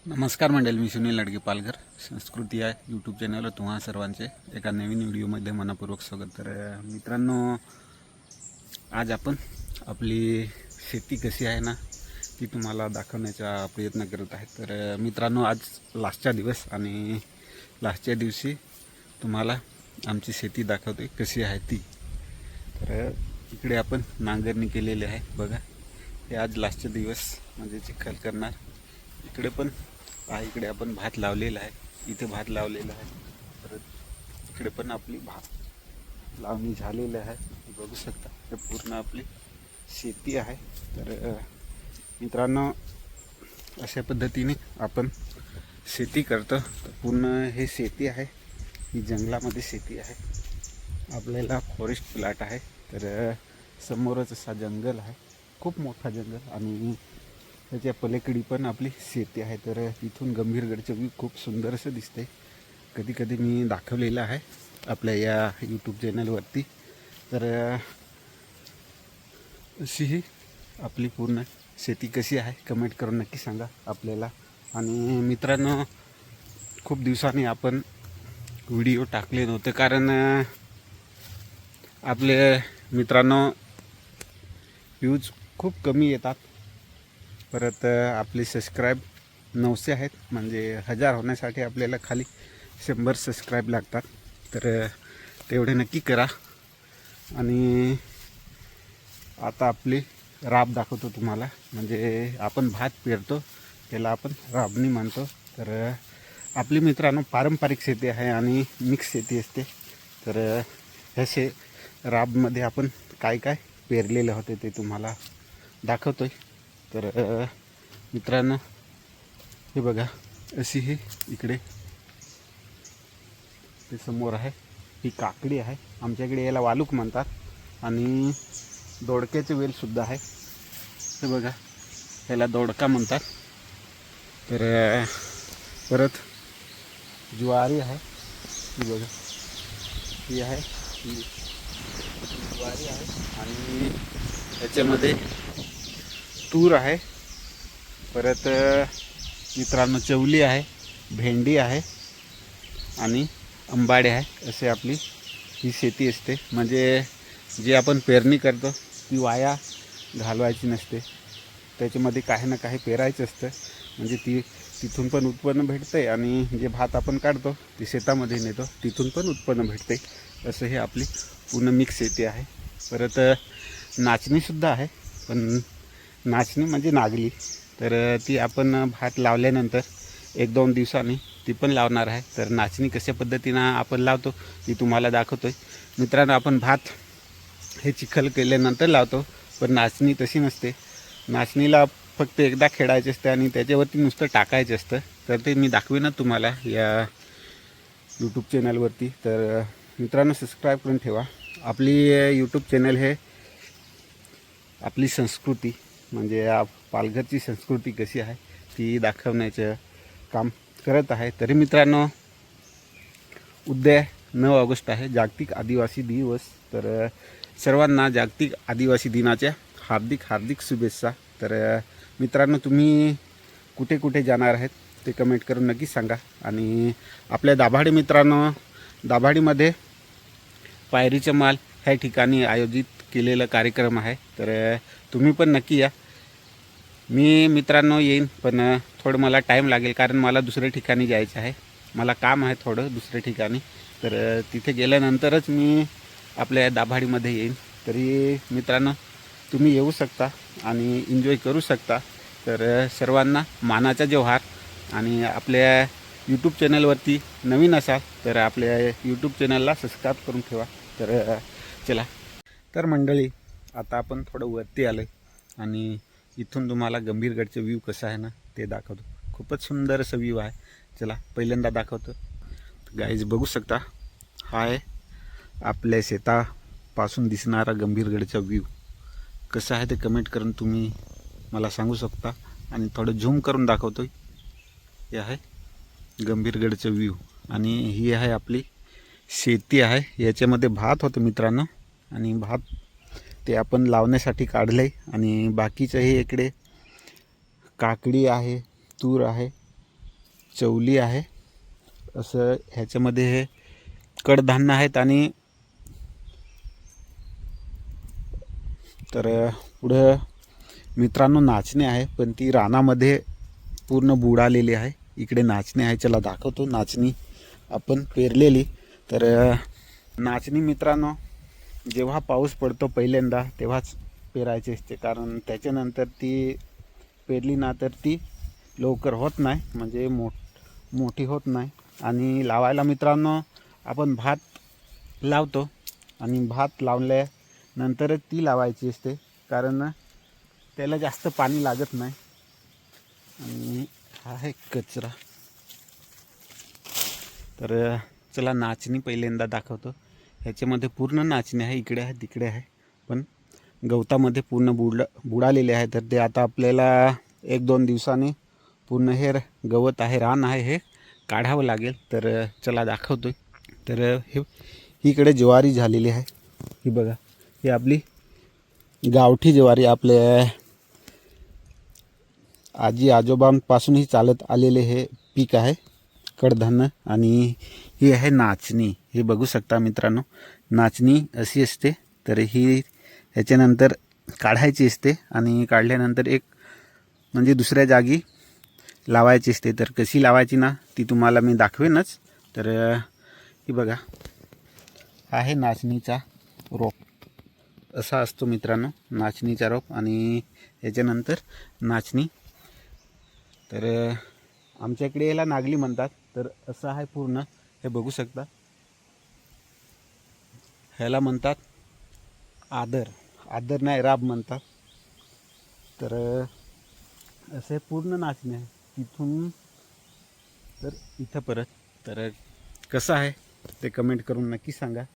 नमस्कार मंडळी, मी सुनील लडगे पालघर. संस्कृती या यूट्यूब चॅनलवर तुम्हा सर्वांचे एका नवीन व्हिडिओमध्ये मनपूर्वक स्वागत. तर मित्रांनो, आज आपण आपली शेती कशी आहे ना ती तुम्हाला दाखवण्याचा प्रयत्न करत आहे. तर मित्रांनो, आज लास्टचा दिवस आणि लास्टच्या दिवशी तुम्हाला आमची शेती दाखवते कशी आहे ती. तर इकडे आपण नांगरणी केलेली आहे बघा. हे आज लास्टचे दिवस म्हणजे चिखल करणार. इकडे पण इकडे आपण भात लावलेला आहे, इथे भात लावलेला आहे. परत इकडे पण आपली भात लावणी झालेली आहे, बघू शकता. हे पूर्ण आपली शेती आहे. तर मित्रांनो, अशा पद्धतीने आपण शेती करतो. तर पूर्ण हे शेती आहे, ही जंगलामध्ये शेती आहे. आपल्याला फॉरेस्ट प्लॉट आहे. तर समोरच असा जंगल आहे, खूप मोठा जंगल, आणि त्याच्या पलीकडे पण आपली शेती आहे. तर इथून गंभीरगडचं व्ह्यू खूप सुंदर असं दिसते. कधी कधी मी दाखवलेलं आहे आपल्या या यूट्यूब चॅनलवरती. तर अशी ही आपली पूर्ण शेती कशी आहे कमेंट करून नक्की सांगा आपल्याला. आणि मित्रांनो, खूप दिवसांनी आपण व्हिडिओ टाकले नव्हते, कारण आपले मित्रांनो व्ह्यूज खूप कमी येतात. परत आपले सबस्क्राईब 900 आहेत, म्हणजे 1000 होण्यासाठी आपल्याला खाली 100 सबस्क्राईब लागतात. तर तेवढे नक्की करा. आणि आता आपली राब दाखवतो तुम्हाला. म्हणजे आपण भात पेरतो त्याला आपण राबणी म्हणतो. तर आपली मित्रांनो पारंपरिक शेती आहे आणि मिक्स शेती असते. तर ह्या राबमध्ये आपण काय काय पेरलेले होते ते तुम्हाला दाखवतोय. तर मित्रांनो, हे बघा, अशी ही इकडे ते समोर आहे, ही काकडी आहे. आमच्याकडे याला वालूक म्हणतात. आणि दोडक्याचे वेलसुद्धा आहे. हे बघा, याला दोडका म्हणतात. तर परत ज्वारी आहे, ही बघा, ही आहे, ही ज्वारी आहे. आणि याच्यामध्ये तूर आहे. परत मित्रांनो चवली आहे, भेंडी आहे आणि आंबाडे आहे. असे आपली ही शेती असते. म्हणजे जे आपण पेरणी करतो ती वाया घालवायची नसते, त्याच्यामध्ये काही ना काही पेरायचं असतं. म्हणजे तिथून पण उत्पन्न भेटते, आणि जे भात आपण काढतो ते शेतामध्ये नेतो तिथून पण उत्पन्न भेटते. असं हे आपली पूर्ण मिक्स शेती आहे. परत नाचणीसुद्धा आहे, पण नाचणी म्हणजे नागली. तर ती आपण भात लावल्यानंतर 1-2 दिवसांनी ती पण लावणार आहे. तर नाचणी कशा पद्धतीनं आपण लावतो ती तुम्हाला दाखवतो आहे. मित्रांनो, आपण भात हे चिखल केल्यानंतर लावतो, पण नाचणी तशी नसते. नाचणीला फक्त एकदा खेळायचे असते आणि त्याच्यावरती नुसतं टाकायचं असतं. तर ते मी दाखवेन तुम्हाला या यूट्यूब चॅनलवरती. तर मित्रांनो, सबस्क्राईब करून ठेवा. आपली यूट्यूब चॅनल हे आपली संस्कृती, म्हणजे पालघरची संस्कृती कशी आहे ती दाखवण्याचं काम करत आहे. तरी मित्रांनो, उद्या 9 ऑगस्ट आहे, जागतिक आदिवासी दिवस. तर सर्वांना जागतिक आदिवासी दिनाच्या हार्दिक हार्दिक शुभेच्छा. तर मित्रांनो, तुम्ही कुठे कुठे जाणार आहेत ते कमेंट करून नक्की सांगा. आणि आपल्या दाभाडी मित्रांनो, दाभाडीमध्ये पायरीचं माल ह्या ठिकाणी आयोजित केलेला कार्यक्रम आहे. तर तुम्ही पण नक्की या. मी मित्रांनो येईन, पण थोडं मला टाईम लागेल, कारण मला दुसऱ्या ठिकाणी जायचं आहे. मला काम आहे थोडं दुसऱ्या ठिकाणी. तर तिथे गेल्यानंतरच मी आपल्या दाभाडीमध्ये येईन. तरी मित्रांनो, तुम्ही येऊ शकता आणि एन्जॉय करू शकता. तर सर्वांना मानाचा जोहार. आणि आपल्या यूट्यूब चॅनलवरती नवीन असाल तर आपल्या यूट्यूब चॅनलला सबस्क्राईब करून ठेवा. तर चला. तर मंडळी, आता आपण थोडं वरती आलो आहे आणि इथून तुम्हाला गंभीरगडचं व्ह्यू कसं आहे ना ते दाखवतो. खूपच सुंदर असं व्ह्यू आहे. चला पहिल्यांदा दाखवतो. गाईज बघू शकता, हा आहे आपल्या शेतापासून दिसणारा गंभीरगडचा व्ह्यू. कसं आहे ते कमेंट करून तुम्ही मला सांगू शकता. आणि थोडं झूम करून दाखवतो. हे आहे गंभीरगडचं व्ह्यू, आणि ही आहे आपली शेती आहे. याच्यामध्ये भात होतं मित्रांनो, आणि भात ते आपण लावण्यासाठी काढलं आहे. आणि बाकीचं हे इकडे काकडी आहे, तूर आहे, चवली आहे, असं ह्याच्यामध्ये हे कडधान्य आहेत. आणि तर पुढं मित्रांनो नाचणी आहे, पण ती रानामध्ये पूर्ण बुडालेली आहे. इकडे नाचणी आहे, चला दाखवतो नाचणी आपण पेरलेली. तर नाचणी मित्रांनो जेव्हा पाऊस पडतो पहिल्यांदा तेव्हाच पेरायची असते, कारण त्याच्यानंतर ती पेरली ना तर ती लवकर होत नाही, म्हणजे मोठी होत नाही. आणि लावायला मित्रांनो आपण भात लावतो, आणि भात लावल्यानंतरच ती लावायची असते, कारण त्याला जास्त पाणी लागत नाही. आणि हा आहे कचरा. तर चला नाचणी पहिल्यांदा दाखवतो. ह्याच्यामध्ये पूर्ण नाचणी आहे, इकडे आहे तिकडे आहे, पण गवतामध्ये पूर्ण बुडालेले आहे. तर ते आता आपल्याला 1-2 दिवसांनी पूर्ण हे गवत आहे, रान आहे, हे काढावं लागेल. तर चला दाखवतो. तर हे इकडे ज्वारी झालेली आहे, ही बघा, ही आपली गावठी ज्वारी, आपल्या आजी आजोबांपासूनही चालत आलेले हे पीक आहे, कडधान्य. आणि ही आहे नाचणी, हे बघू शकता मित्रांनो, नाचणी अशी असते. तर ही ह्याच्यानंतर काढायची असते, आणि काढल्यानंतर एक म्हणजे दुसऱ्या जागी लावायची असते. तर कशी लावायची ना ती तुम्हाला मी दाखवेनच. तर ही बघा, हा आहे नाचणीचा रोप, असा असतो मित्रांनो नाचणीचा रोप. आणि याच्यानंतर नाचणी, तर आमच्या इकडे याला नागली म्हणतात. तर असं आहे पूर्ण, हे बघू शकता, ह्याला म्हणतात आदर नाही, राब म्हणतात. तर असे पूर्ण नाचणे आहे, तिथून तर इथं परत. तर कसं आहे ते कमेंट करून नक्की सांगा.